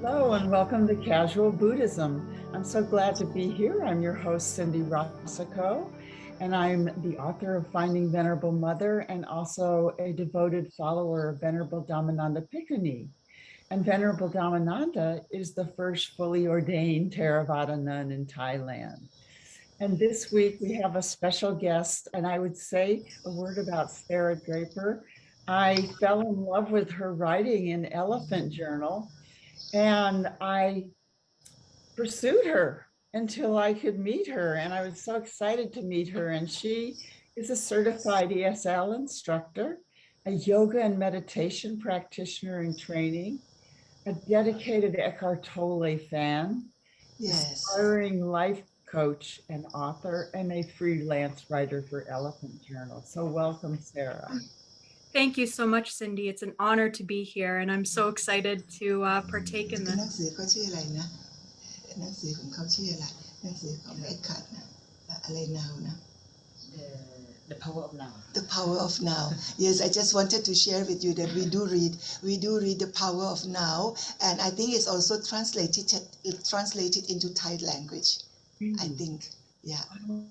Hello and welcome to Casual Buddhism. I'm so glad to be here. I'm your host, Cindy Rasicot, and I'm the author of Finding Venerable Mother and also a devoted follower of Venerable Dhammananda Bhikkhuni. And Venerable Dhammananda is the first fully ordained Theravada nun in Thailand. And this week we have a special guest, and I would say a word about Sarah Draper. I fell in love with her writing in Elephant Journal, and I pursued her until I could meet her. And I was so excited to meet her. And she is a certified ESL instructor, a yoga and meditation practitioner in training, a dedicated Eckhart Tolle fan, aspiring life coach and author, and a freelance writer for Elephant Journal. So welcome, Sarah. Thank you so much, Cindy. It's an honor to be here, and I'm so excited to partake in this. หนังสือเขาชื่ออะไรนะหนังสือของเขาชื่ออะไรหนังสือของเอ็กคัตนะอะไร now นะ The power of now. The power of now. Yes, I just wanted to share with you that we do read the power of now, and I think it's also translated into Thai language. I think, yeah.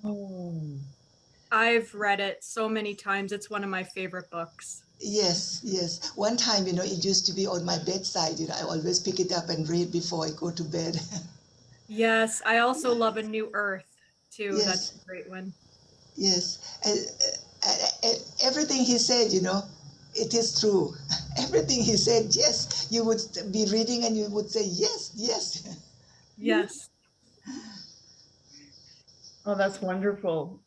Oh. I've read it so many times. It's one of my favorite books. Yes. One time, it used to be on my bedside. I always pick it up and read before I go to bed. Yes, I also love A New Earth, too. Yes. That's a great one. Yes. Everything he said, it is true. Everything he said, yes, you would be reading and you would say, yes. Yes. Oh, that's wonderful.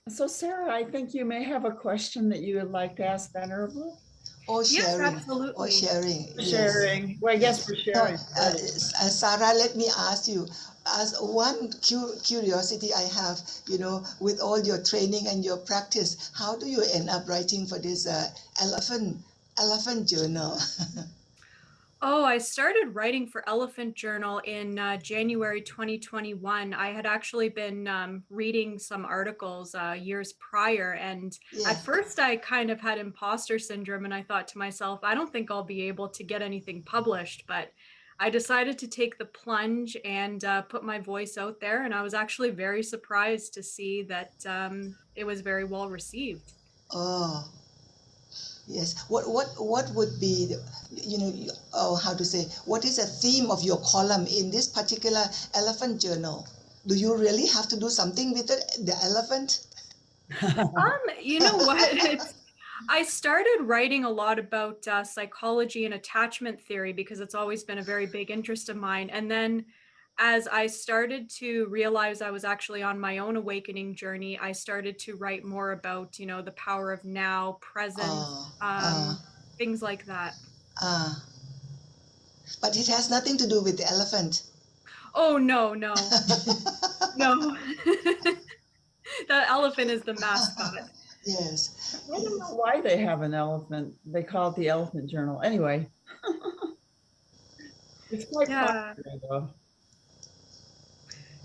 So Sarah, I think you may have a question that you would like to ask Venerable. Or sharing. Yes, absolutely. Or sharing. Sharing. Yes. Well, I guess for sharing. Sarah, let me ask you, as one curiosity I have, with all your training and your practice, how do you end up writing for this elephant journal? Oh, I started writing for Elephant Journal in January 2021. I had actually been reading some articles years prior, and at first I kind of had imposter syndrome, and I thought to myself, I don't think I'll be able to get anything published, but I decided to take the plunge and put my voice out there, and I was actually very surprised to see that it was very well received. Oh. Yes. What would be, how to say, what is the theme of your column in this particular Elephant Journal? Do you really have to do something with the elephant? You know what? I started writing a lot about psychology and attachment theory because it's always been a very big interest of mine. And then as I started to realize I was actually on my own awakening journey, I started to write more about, the power of now, present, things like that. But it has nothing to do with the elephant. Oh, no. No. The elephant is the mascot. Yes. I don't know why they have an elephant. They call it the Elephant Journal. Anyway. It's quite popular, though.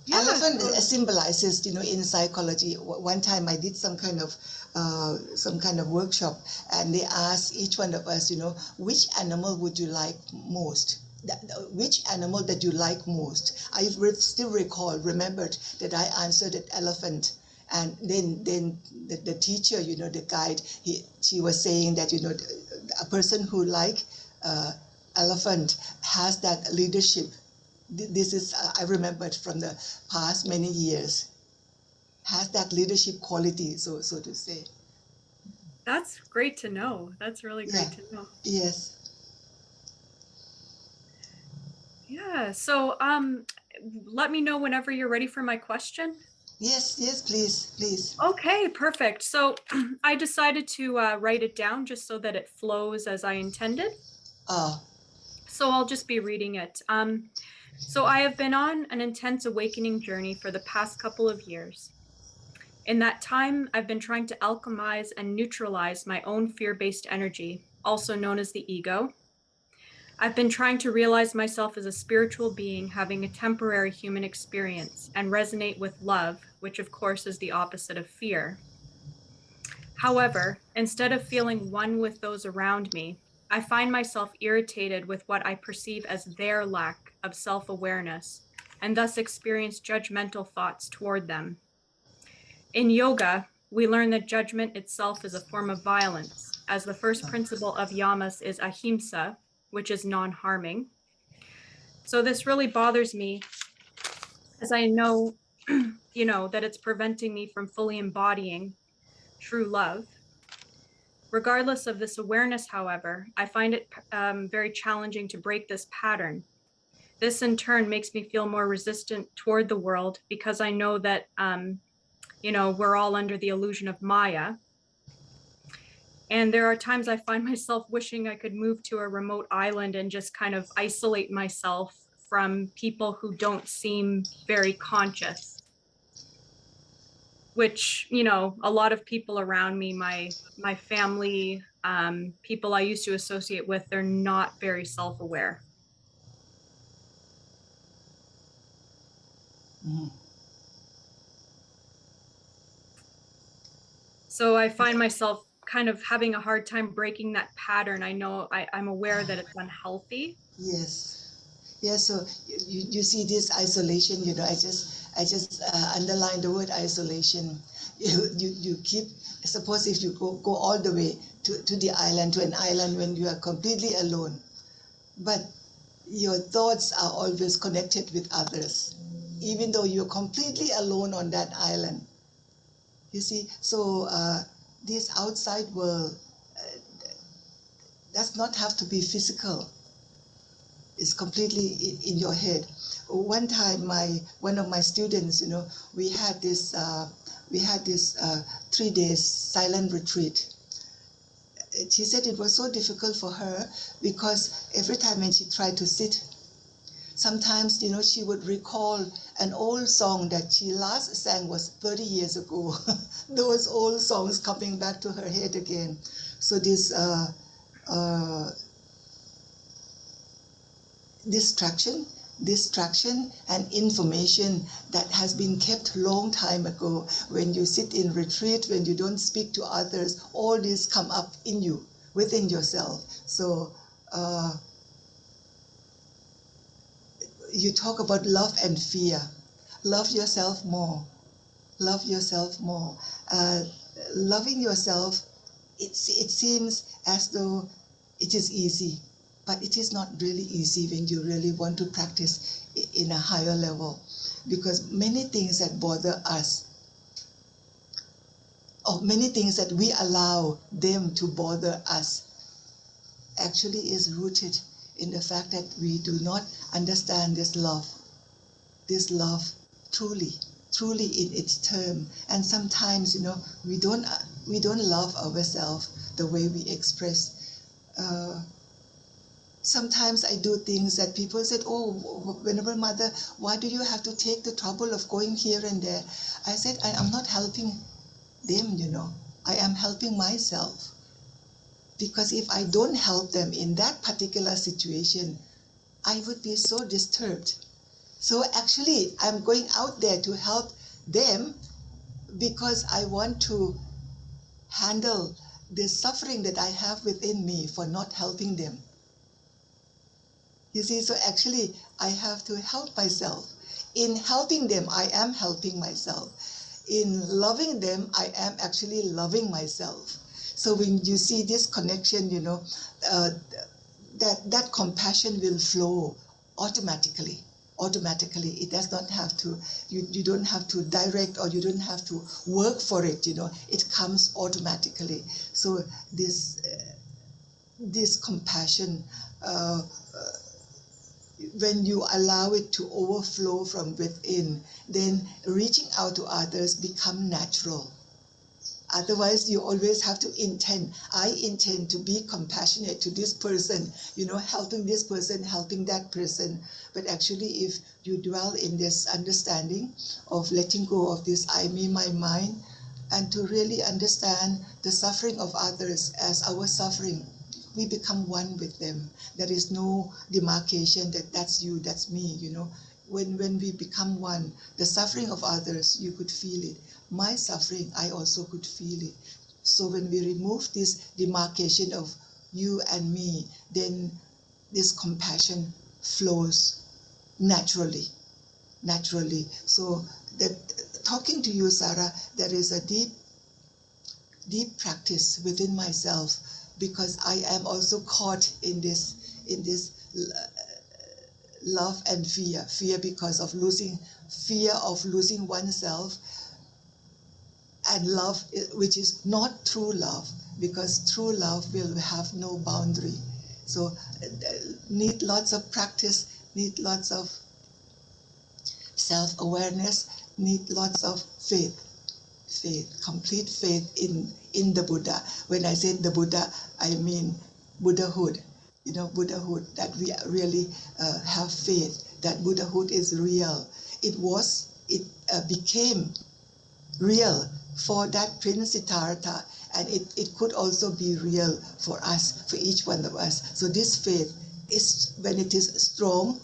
Yeah. Elephant symbolizes, in psychology. One time I did some kind of workshop, and they asked each one of us, which animal would you like most? Which animal that you like most? I still remembered that I answered that elephant. And then the teacher, the guide, she was saying that, a person who like elephant has that leadership. This is, I remembered from the past many years, has that leadership quality, so to say. That's great to know. That's really great to know. Yes. Yeah. So let me know whenever you're ready for my question. Yes, please. Okay, perfect. So I decided to write it down just so that it flows as I intended. So I'll just be reading it. So I have been on an intense awakening journey for the past couple of years. In that time, I've been trying to alchemize and neutralize my own fear-based energy, also known as the ego. I've been trying to realize myself as a spiritual being having a temporary human experience and resonate with love, which of course is the opposite of fear. However, instead of feeling one with those around me, I find myself irritated with what I perceive as their lack of self-awareness and thus experience judgmental thoughts toward them. In yoga, we learn that judgment itself is a form of violence, as the first principle of yamas is ahimsa, which is non-harming. So this really bothers me, as I know, that it's preventing me from fully embodying true love. Regardless of this awareness, however, I find it very challenging to break this pattern. This in turn makes me feel more resistant toward the world because I know that, we're all under the illusion of Maya. And there are times I find myself wishing I could move to a remote island and just kind of isolate myself from people who don't seem very conscious, which, a lot of people around me, my family, people I used to associate with, they're not very self-aware. Mm. So I find myself kind of having a hard time breaking that pattern. I know I'm aware that it's unhealthy. Yes. Yeah, so you see this isolation, I just underline the word isolation. You keep, suppose if you go all the way to the island, to an island when you are completely alone, but your thoughts are always connected with others, even though you're completely alone on that island. You see, so this outside world does not have to be physical. It's completely in your head. One time, one of my students, we had this 3 days silent retreat. She said it was so difficult for her because every time when she tried to sit, sometimes, she would recall an old song that she last sang was 30 years ago. Those old songs coming back to her head again. So this distraction and information that has been kept long time ago. When you sit in retreat, when you don't speak to others, all these come up in you, within yourself. So you talk about love and fear. Love yourself more. Love yourself more. Loving yourself, it seems as though it is easy, but it is not really easy when you really want to practice in a higher level, because many things that bother us, or many things that we allow them to bother us, actually is rooted in the fact that we do not understand this love truly in its term. And sometimes, we don't love ourselves the way we express. Sometimes I do things that people said, "Oh, Venerable Mother, why do you have to take the trouble of going here and there?" I said, I am not helping them, I am helping myself. Because if I don't help them in that particular situation, I would be so disturbed. So actually, I'm going out there to help them because I want to handle the suffering that I have within me for not helping them. You see, so actually, I have to help myself. In helping them, I am helping myself. In loving them, I am actually loving myself. So when you see this connection, that compassion will flow automatically. It does not have to, you don't have to direct, or you don't have to work for it, it comes automatically. So this compassion, when you allow it to overflow from within, then reaching out to others become natural. Otherwise, you always have to intend. I intend to be compassionate to this person, helping this person, helping that person. But actually, if you dwell in this understanding of letting go of this I, me, my mind, and to really understand the suffering of others as our suffering, we become one with them. There is no demarcation that that's you, that's me, When we become one, the suffering of others, you could feel it. My suffering, I also could feel it. So when we remove this demarcation of you and me, then this compassion flows naturally. So that talking to you, Sarah, there is a deep practice within myself, because I am also caught in this love and fear because of fear of losing oneself, and love which is not true love, because true love will have no boundary. So need lots of practice, need lots of self-awareness, need lots of faith, complete faith in the Buddha. When I say the Buddha, I mean Buddhahood. Buddhahood, that we really have faith that Buddhahood is real. It became real for that Prince Siddhartha, and it could also be real for us, for each one of us. So this faith is, when it is strong,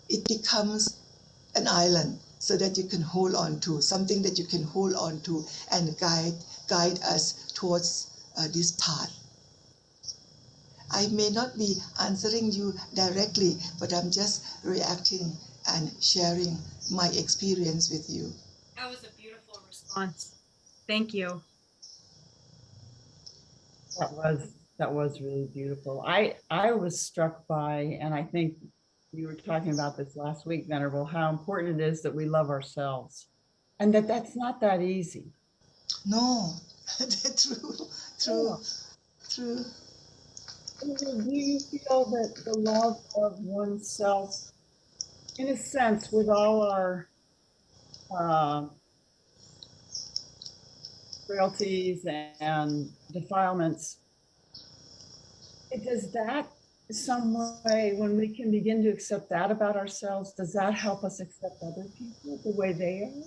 it becomes an island, so that you can hold on to, something that you can hold on to and guide us towards this path. I may not be answering you directly, but I'm just reacting and sharing my experience with you. That was a beautiful response. Thank you. That was really beautiful. I was struck by, and I think you were talking about this last week, Venerable, how important it is that we love ourselves, and that's not that easy. No, true. Do you feel that the love of oneself, in a sense, with all our frailties and defilements, does that some way, when we can begin to accept that about ourselves, does that help us accept other people the way they are?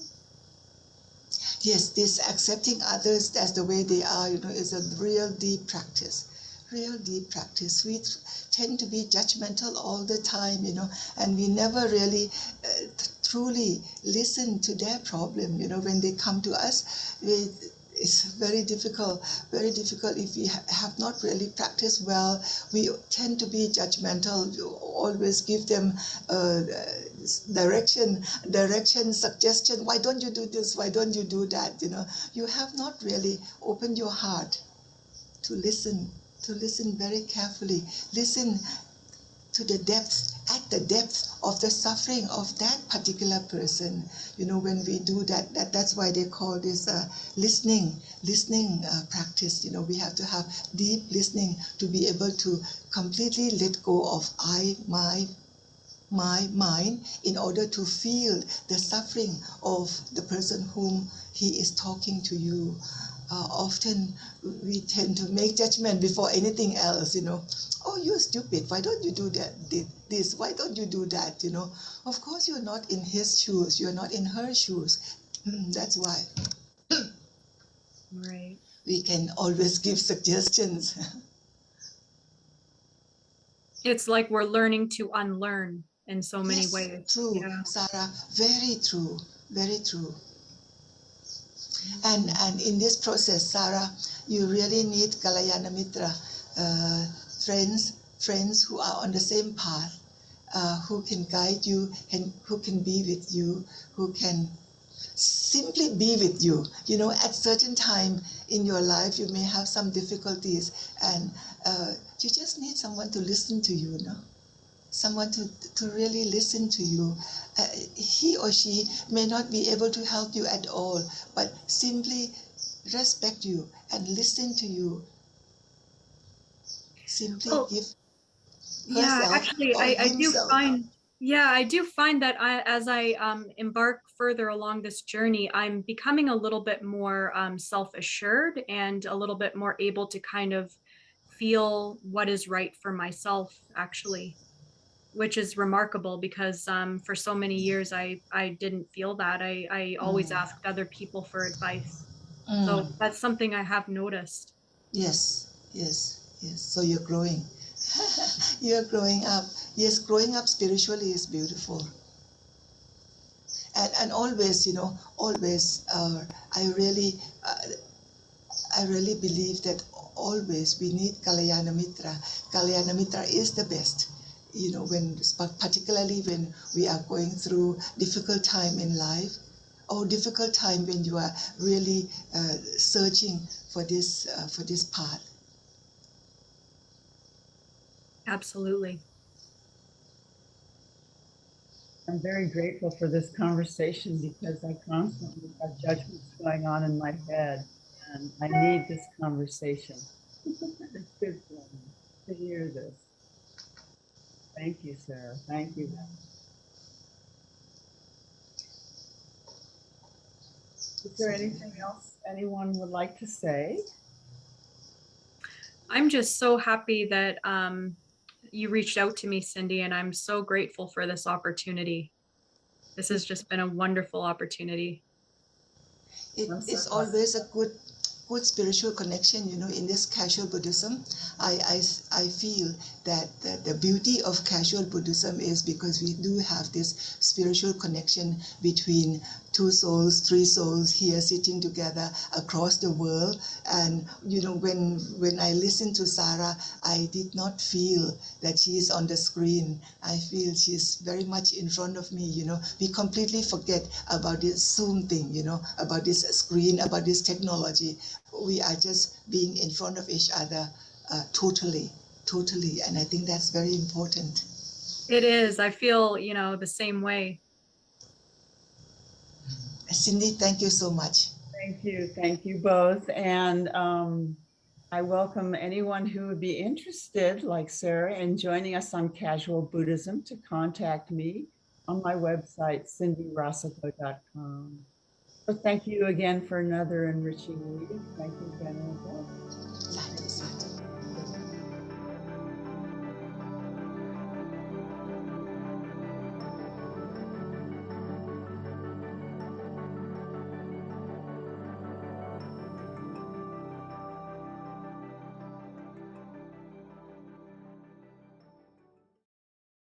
Yes, this accepting others as the way they are, is a real deep practice. Real deep practice. We tend to be judgmental all the time, and we never really truly listen to their problem. When they come to us, it's very difficult if we have not really practiced well. We tend to be judgmental. You always give them direction, suggestion. Why don't you do this? Why don't you do that? You have not really opened your heart to listen very carefully. Listen to the at the depth of the suffering of that particular person. When we do that, that's why they call this listening practice. We have to have deep listening to be able to completely let go of my mind, in order to feel the suffering of the person whom he is talking to you. Often we tend to make judgment before anything else. Oh, you're stupid, why don't you do that, this, why don't you do that? Of course you're not in his shoes, you're not in her shoes. That's why Right. we can always give suggestions. It's like we're learning to unlearn in so many Yes, ways. true, Yeah. Sarah, very true. And in this process, Sarah, you really need Kalyana Mitra, friends who are on the same path, who can guide you and who can be with you, who can simply be with you. At certain time in your life, you may have some difficulties, and you just need someone to listen to you, someone to really listen to you. He or she may not be able to help you at all, but simply respect you and listen to you. Simply give Yeah, herself actually, or I do himself. find that as I embark further along this journey, I'm becoming a little bit more self-assured and a little bit more able to kind of feel what is right for myself, actually, which is remarkable because for so many years I didn't feel that. I always asked other people for advice. So that's something I have noticed. Yes. So you're growing. You're growing up. Yes, growing up spiritually is beautiful. And always, always, I really believe that always we need Kalyana Mitra. Kalyana Mitra is the best. You know, particularly when we are going through difficult time in life, or difficult time when you are really searching for this path. Absolutely. I'm very grateful for this conversation because I constantly have judgments going on in my head, and I need this conversation. It's good for me to hear this. Thank you, Sarah. Thank you. Is there anything else anyone would like to say? I'm just so happy that you reached out to me, Cindy, and I'm so grateful for this opportunity. This has just been a wonderful opportunity. It's always a good spiritual connection, you know. In this casual Buddhism, I feel that the beauty of casual Buddhism is because we do have this spiritual connection between two souls, three souls here sitting together across the world. And you know, when I listen to Sarah, I did not feel that she is on the screen. I feel she's very much in front of me, you know. We completely forget about this Zoom thing, you know, about this screen, about this technology. We are just being in front of each other totally. And I think that's very important. It is. I feel, you know, the same way. Cindy, thank you so much. Thank you both. And I welcome anyone who would be interested, like Sarah, in joining us on Casual Buddhism to contact me on my website, cindyrasicot.com. So thank you again for another enriching reading. Thank you, Venerable.